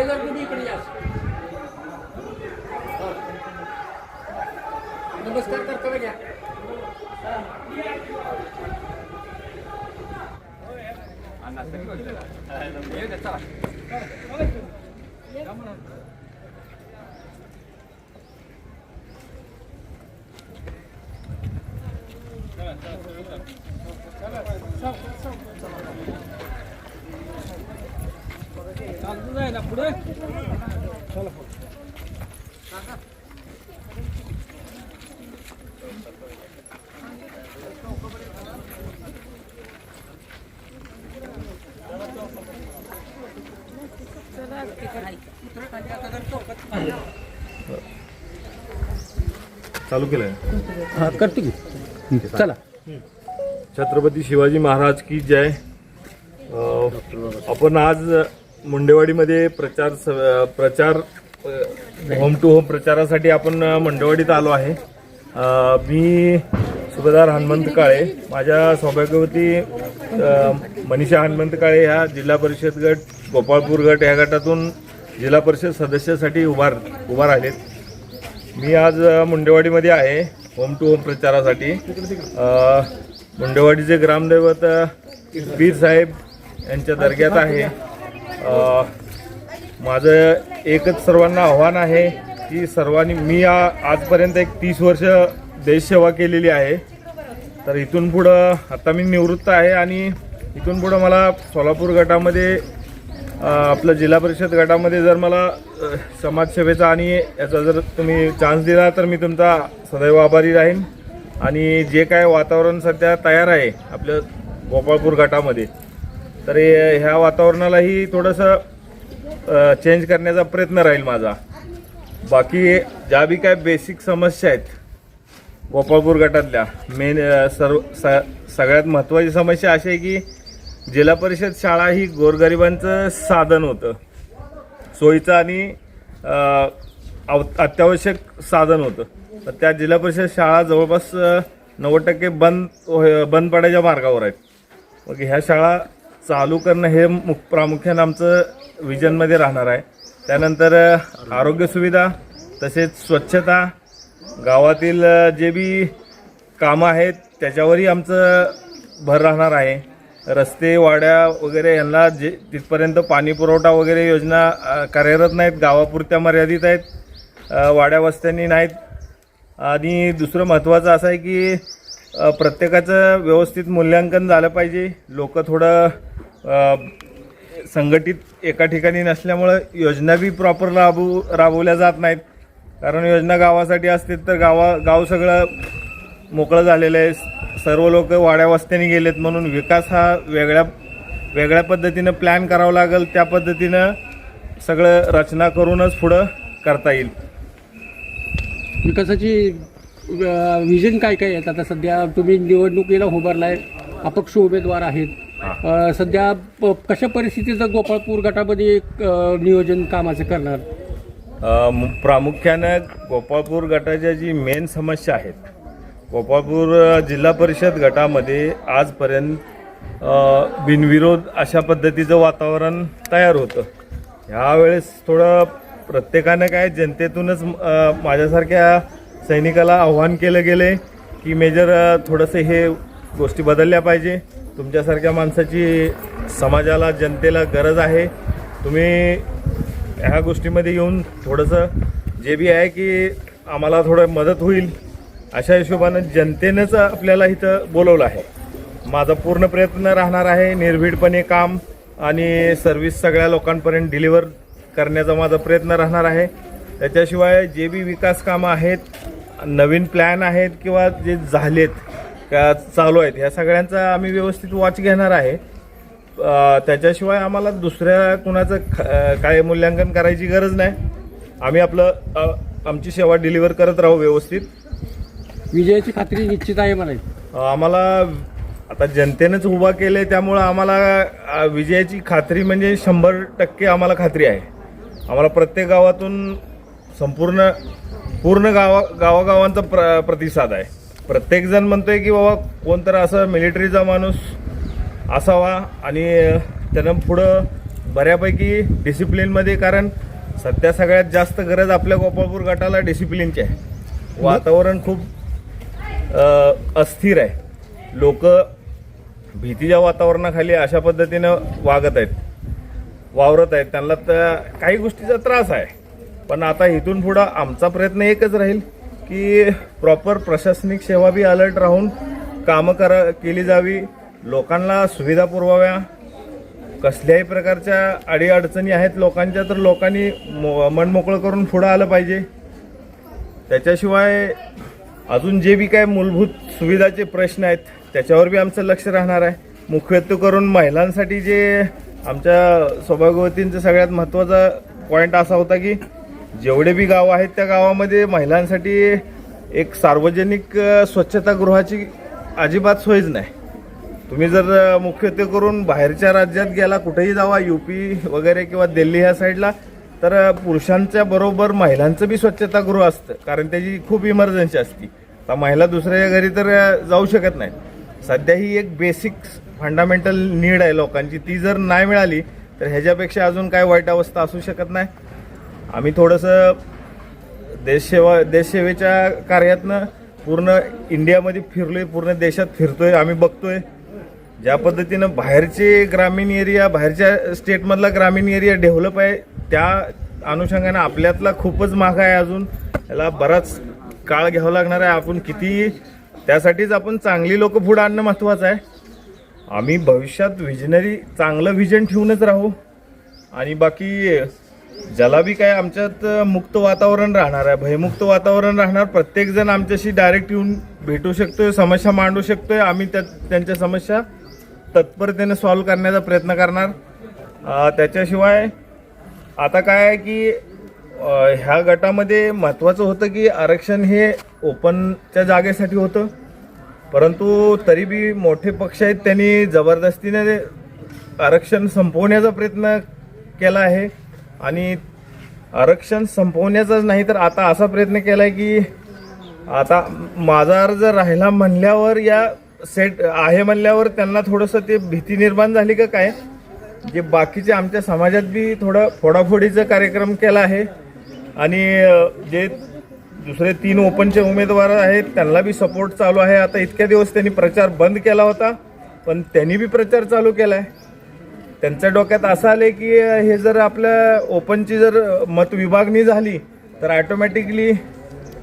जर तुम्ही इकडे या. नमस्कार करताना घ्या. पुढे चालू केलंय. हा करतो की. चला. छत्रपती शिवाजी महाराज की जय. आपण आज मुंडेवाडीमध्ये प्रचार होम टू होम प्रचारासाठी आपण मुंडेवाडीत आलो आहे. मी सुभेदार हनुमंत काळे, माझ्या सौभाग्यवती मनीषा हनुमंत काळे ह्या जिल्हा परिषद गट गोपाळपूर गट या गटातून जिल्हा परिषद सदस्यासाठी उभा राहिलेत. मी आज मुंडेवाडीमध्ये आहे होम टू होम प्रचारासाठी. मुंडेवाडीचे ग्रामदैवत पीर साहेब यांच्या दर्ग्यात आहे. माझं एकच सर्वांना आव्हान आहे की सर्वांनी, मी आजपर्यंत एक 30 वर्ष देशसेवा केलेली आहे. तर इथून पुढं आता मी निवृत्त आहे आणि इथून पुढं मला सोलापूर गटामध्ये आपलं जिल्हा परिषद गटामध्ये जर मला समाजसेवेचा आणि याचा जर तुम्ही चान्स दिला तर मी तुमचा सदैव आभारी राहीन. आणि जे काय वातावरण सध्या तयार आहे आपल्या गोपाळपूर गटामध्ये, तर ह्या वातावरणालाही थोडंसं चेंज करण्याचा प्रयत्न राहील माझा. बाकी ज्या बी काय बेसिक समस्या आहेत गोपाळपूर गटातल्या, सगळ्यात महत्त्वाची समस्या अशी आहे की जिल्हा परिषद शाळा ही गोरगरिबांचं साधन होतं, सोयीचं आणि अत्यावश्यक साधन होतं. तर त्या जिल्हा परिषद शाळा जवळपास 90% बंद पडायच्या मार्गावर आहेत. मग ह्या शाळा चालू करणं हे प्रामुख्यानं आमचं विजनमध्ये राहणार आहे. त्यानंतर आरोग्य सुविधा, तसेच स्वच्छता, गावातील जे बी कामं आहेत त्याच्यावरही आमचं भर राहणार आहे. रस्ते, वाड्या वगैरे यांना तिथपर्यंत पाणी पुरवठा वगैरे योजना कार्यरत नाहीत, गावापुरत्या मर्यादित आहेत, वाड्या वस्त्यांनी नाहीत. आणि दुसरं महत्त्वाचं असं आहे की प्रत्येकाचं व्यवस्थित मूल्यांकन झालं पाहिजे. लोक थोडं संघटित एका ठिकाणी नसल्यामुळं योजना बी प्रॉपर राबवल्या जात नाहीत. कारण योजना गावासाठी असतील तर गाव सगळं मोकळं झालेलं आहे, सर्व लोक वाड्या वस्त्यांनी गेलेत. म्हणून विकास हा वेगळ्या पद्धतीनं प्लॅन करावं लागेल. त्या पद्धतीनं सगळं रचना करूनच पुढं करता येईल. विकासाची विजन काय काय आहेत? आता सध्या तुम्ही निवडणुकीला उभारलाय, अपक्ष उमेदवार आहेत. सध्या कशा परिस्थितीचं गोपाळपूर गटामध्ये नियोजन कामाचं करणार? प्रामुख्यानं गोपाळपूर गटाच्या जी मेन समस्या आहेत, गोपाळपूर जिल्हा परिषद गटामध्ये आजपर्यंत बिनविरोध अशा पद्धतीचं वातावरण तयार होतं. ह्यावेळेस थोडं प्रत्येकानं काय जनतेतूनच माझ्यासारख्या सैनिकाला आव्हान केलं गेले की मेजर थोडंसं हे गोष्टी बदलल्या पाहिजे. तुमच्यासारख्या माणसाची समाजाला, जनतेला गरज आहे. तुम्ही ह्या गोष्टीमध्ये येऊन थोडंसं जे बी आहे की आम्हाला थोडं मदत होईल अशा हिशोबानं जनतेनंच आपल्याला इथं बोलवलं आहे. माझा पूर्ण प्रयत्न राहणार आहे निर्भीडपणे काम आणि सर्व्हिस सगळ्या लोकांपर्यंत डिलिव्हर करण्याचा माझा प्रयत्न राहणार आहे. त्याच्याशिवाय जे बी विकास कामं आहेत, नवीन प्लॅन आहेत किंवा जे झालेत का चालू आहेत, ह्या सगळ्यांचा आम्ही व्यवस्थित वॉच घेणार आहे. त्याच्याशिवाय आम्हाला दुसऱ्या कुणाचं काय मूल्यांकन करायची गरज नाही. आम्ही आमची सेवा डिलिव्हर करत राहू व्यवस्थित. विजयाची खात्री निश्चित आहे मला. आम्हाला आता जनतेनंच उभा केले त्यामुळं आम्हाला विजयाची खात्री म्हणजे 100% आम्हाला खात्री आहे. आम्हाला प्रत्येक गावातून पूर्ण गावागावांचा प्रतिसाद आहे. प्रत्येकजण म्हणतोय की बाबा कोणतरी असं मिलिटरीचा माणूस असावा आणि त्यानं पुढं बऱ्यापैकी डिसिप्लिनमध्ये, कारण सध्या सगळ्यात जास्त गरज आपल्या गोपाळपूर गटाला डिसिप्लिनची आहे. वातावरण खूप अस्थिर आहे. लोक भीतीच्या वातावरणाखाली अशा पद्धतीनं वावरत आहेत. त्यांना तर काही गोष्टीचा त्रास आहे. पण आता इथून पुढं आमचा प्रयत्न एकच राहील की प्रॉपर प्रशासनिक सेवा बी अलर्ट राहून कामं केली जावी, लोकांना सुविधा पुरवाव्या. कसल्याही प्रकारच्या अडीअडचणी आहेत लोकांच्या, तर लोकांनी मन मोकळं करून पुढं आलं पाहिजे. त्याच्याशिवाय अजून जे बी काय मूलभूत सुविधाचे प्रश्न आहेत त्याच्यावर बी आमचं लक्ष राहणार आहे. मुख्यत्वे करून महिलांसाठी जे आमच्या सौभाग्यवतींचा सगळ्यात महत्त्वाचा पॉईंट असा होता की जेवढे बी गाव आहेत त्या गावामध्ये महिलांसाठी एक सार्वजनिक स्वच्छतागृहाची अजिबात सोयच नाही. तुम्ही जर मुख्यत्वे करून बाहेरच्या राज्यात गेला, कुठेही जावा, UP वगैरे किंवा दिल्ली ह्या साईडला, तर पुरुषांच्या बरोबर महिलांचं बी स्वच्छतागृह असतं, कारण त्याची खूप इमर्जन्सी असते. तर महिला दुसऱ्या घरी तर जाऊ शकत नाही. सध्या ही एक बेसिक फंडामेंटल नीड आहे लोकांची, ती जर नाही मिळाली तर ह्याच्यापेक्षा अजून काय वाईट अवस्था असू शकत नाही. आम्ही थोडंसं देशसेवेच्या कार्यातनं पूर्ण इंडियामध्ये फिरलोय, पूर्ण देशात फिरतोय. आम्ही बघतोय ज्या पद्धतीनं बाहेरचे ग्रामीण एरिया, बाहेरच्या स्टेटमधला ग्रामीण एरिया डेव्हलप आहे, त्या अनुषंगाने आपल्यातला खूपच माग आहे. अजून याला बराच काळ घ्यावा लागणार आहे. आपण किती त्यासाठीच आपण चांगली लोक पुढे आणणं महत्त्वाचं आहे. आम्ही भविष्यात विजनरी चांगलं विजन ठेवूनच राहू. आणि बाकी ज्याला बी काय आमच्यात मुक्त वातावरण राहणार आहे, भयमुक्त वातावरण राहणार. प्रत्येकजण आमच्याशी डायरेक्ट येऊन भेटू शकतोय, समस्या मांडू शकतोय. आम्ही त्यांच्या समस्या तत्परतेने सॉल्व्ह करण्याचा प्रयत्न करणार. त्याच्याशिवाय आता काय आहे की ह्या गटामध्ये महत्त्वाचं होतं की आरक्षण हे ओपनच्या जागेसाठी होतं, परंतु तरी बी मोठे पक्ष आहेत त्यांनी जबरदस्तीने आरक्षण संपवण्याचा प्रयत्न केला आहे. आणि आरक्षण संपवण्याचाच नाही तर आता असा प्रयत्न केला आहे की आता माझा अर्ज राहिला म्हणल्यावर, या सेट आहे म्हणल्यावर त्यांना थोडंसं ते भीती निर्माण झाली का काय, जे बाकीचे आमच्या समाजात बी थोडं फोडाफोडीचा कार्यक्रम केला आहे. आणि जे दुसरे 3 ओपनचे उमेदवार आहेत त्यांना बी सपोर्ट चालू आहे. आता इतक्या दिवस त्यांनी प्रचार बंद केला होता, पण त्यांनी बी प्रचार चालू केला आहे. त्यांच्या डोक्यात असं आले की हे जर आपल्या ओपनची जर मत विभागणी झाली तर ऑटोमॅटिकली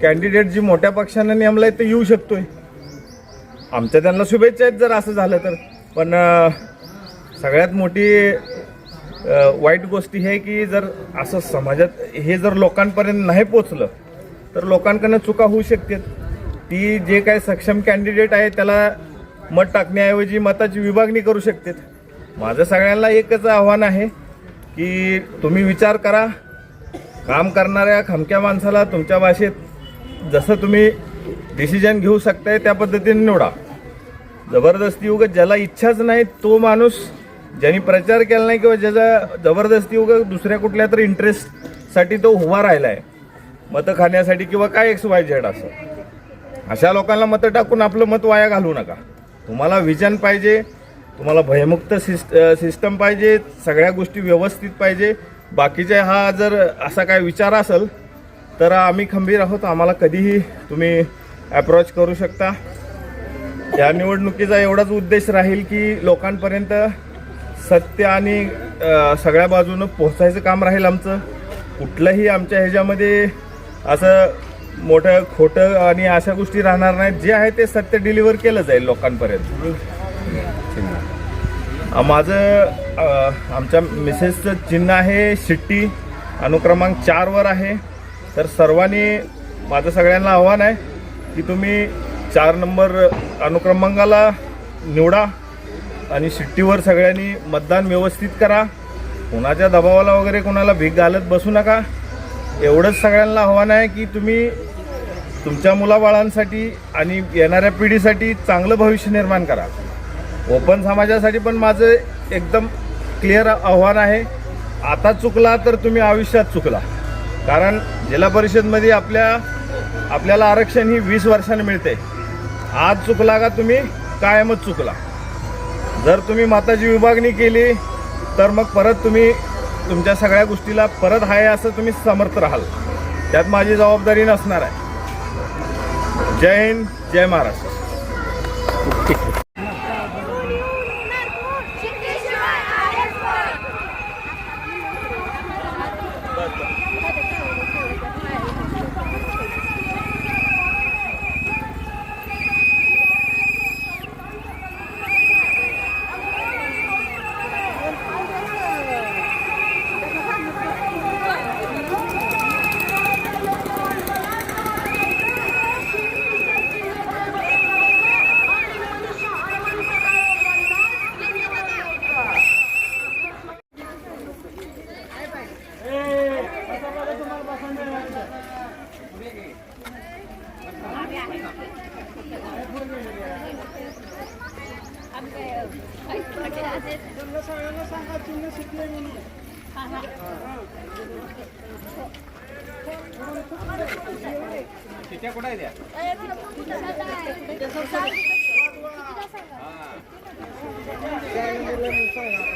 कॅन्डिडेट जी मोठ्या पक्षानं नेमलाय ते येऊ शकतोय. आमच्या त्यांना शुभेच्छा आहेत जर असं झालं तर. पण सगळ्यात मोठी वाईट गोष्ट ही आहे की जर असं समाजात हे जर लोकांपर्यंत नाही पोचलं तर लोकांकडनं चुका होऊ शकतात. ती जे काय सक्षम कॅन्डिडेट आहे त्याला मत टाकण्याऐवजी मताची विभागणी करू शकतात. माझं सगळ्यांना एकच आव्हान आहे की तुम्ही विचार करा. काम करणाऱ्या खमक्या माणसाला तुमच्या भाषेत जसं तुम्ही डिसिजन घेऊ शकताय त्या पद्धतीने निवडा. जबरदस्ती उगा ज्याला इच्छाच नाही तो माणूस, ज्यांनी प्रचार केला नाही किंवा ज्याचा जबरदस्ती उगा दुसऱ्या कुठल्या तरी इंटरेस्टसाठी तो उभा राहिला आहे मतं खाण्यासाठी किंवा काय XYZ असं, अशा लोकांना मतं टाकून आपलं मत वाया घालवू नका. तुम्हाला विजन पाहिजे, तुम्हाला भयमुक्त सिस्टम पाहिजे, सगळ्या गोष्टी व्यवस्थित पाहिजे. बाकीचे हा जर असा काय विचार असेल तर आम्ही खंबीर आहोत. आम्हाला कधीही तुम्ही अप्रोच करू शकता. या निवडणुकीचा एवढाच उद्देश राहील की लोकांपर्यंत सत्य आणि सगळ्या बाजूनं पोहोचायचं काम राहील आमचं. कुठलंही आमच्या ह्याच्यामध्ये असं मोठं खोटं आणि अशा गोष्टी राहणार नाहीत. जे आहे ते सत्य डिलिव्हर केलं जाईल लोकांपर्यंत. माझं आमच्या मिसेसचं चिन्ह आहे शिट्टी, अनुक्रमांक 4 वर आहे. तर सर्वांनी माझं सगळ्यांना आव्हान आहे की तुम्ही 4 नंबर अनुक्रमांकाला निवडा आणि शिट्टीवर सगळ्यांनी मतदान व्यवस्थित करा. कोणाच्या दबावाला वगैरे कोणाला भीक घालत बसू नका. एवढंच सगळ्यांना आव्हान आहे की तुम्ही तुमच्या मुलाबाळांसाठी आणि येणाऱ्या पिढीसाठी चांगलं भविष्य निर्माण करा. ओपन समाजासाठी पण माझं एकदम क्लिअर आव्हान आहे, आता चुकला तर तुम्ही आयुष्यात चुकला. कारण जिल्हा परिषदमध्ये आपल्याला आरक्षण ही 20 वर्षांनी मिळते. आज चुकला का तुम्ही कायमच चुकला. जर तुम्ही मताची विभागणी केली तर मग परत तुम्ही तुमच्या सगळ्या गोष्टीला परत आहे असं तुम्ही समर्थ राहाल. त्यात माझी जबाबदारी नसणार आहे. जय हिंद, जय महाराष्ट्र.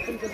तुमच्या